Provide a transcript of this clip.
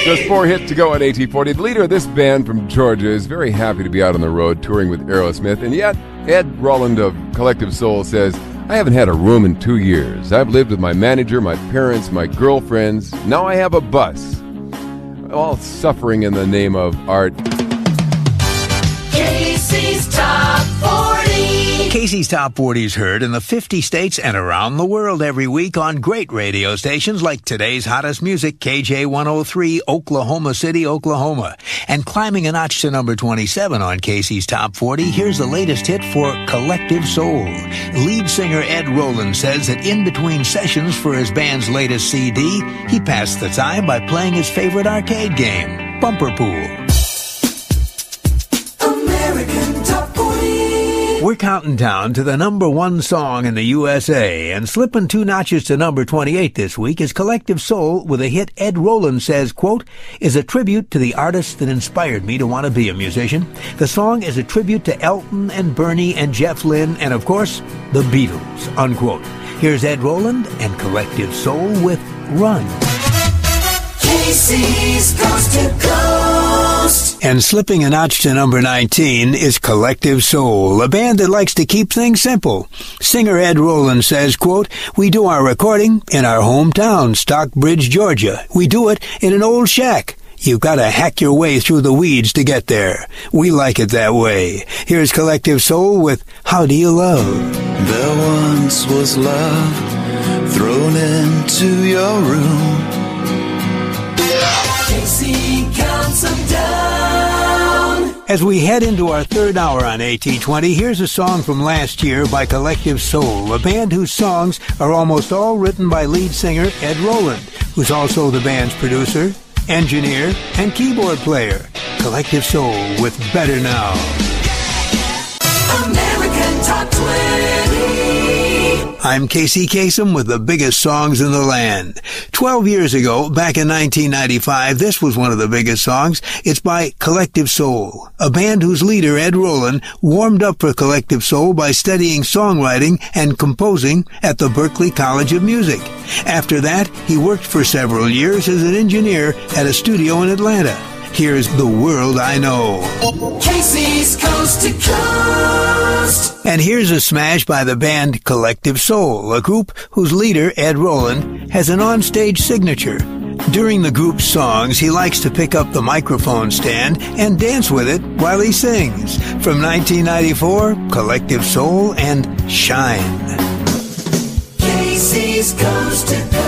Just 4 hits to go on AT40. The leader of this band from Georgia is very happy to be out on the road touring with Aerosmith, and yet Ed Roland of Collective Soul says, I haven't had a room in 2 years. I've lived with my manager, my parents, my girlfriends. Now I have a bus. All suffering in the name of art. Casey's Top 40. Casey's Top 40 is heard in the 50 states and around the world every week on great radio stations like today's hottest music, KJ103, Oklahoma City, Oklahoma. And climbing a notch to number 27 on Casey's Top 40, here's the latest hit for Collective Soul. Lead singer Ed Roland says that in between sessions for his band's latest CD, he passed the time by playing his favorite arcade game, Bumper Pool. We're counting down to the number 1 song in the USA, and slipping 2 notches to number 28 this week is Collective Soul with a hit Ed Roland says, quote, is a tribute to the artist that inspired me to want to be a musician. The song is a tribute to Elton and Bernie and Jeff Lynne and, of course, the Beatles, unquote. Here's Ed Roland and Collective Soul with Run. Casey's Coast to Coast. And slipping a notch to number 19 is Collective Soul, a band that likes to keep things simple. Singer Ed Roland says, quote, we do our recording in our hometown, Stockbridge, Georgia. We do it in an old shack. You've got to hack your way through the weeds to get there. We like it that way. Here's Collective Soul with How Do You Love? There once was love thrown into your room. Casey counts them down. As we head into our third hour on AT20, here's a song from last year by Collective Soul, a band whose songs are almost all written by lead singer Ed Roland, who's also the band's producer, engineer, and keyboard player. Collective Soul with Better Now. American Top 20. I'm Casey Kasem with the biggest songs in the land. 12 years ago, back in 1995, this was one of the biggest songs. It's by Collective Soul, a band whose leader, Ed Roland, warmed up for Collective Soul by studying songwriting and composing at the Berklee College of Music. After that, he worked for several years as an engineer at a studio in Atlanta. Here's The World I Know. Casey's Coast to Coast. And here's a smash by the band Collective Soul, a group whose leader, Ed Roland, has an onstage signature. During the group's songs, he likes to pick up the microphone stand and dance with it while he sings. From 1994, Collective Soul and Shine. Casey's Coast to Coast.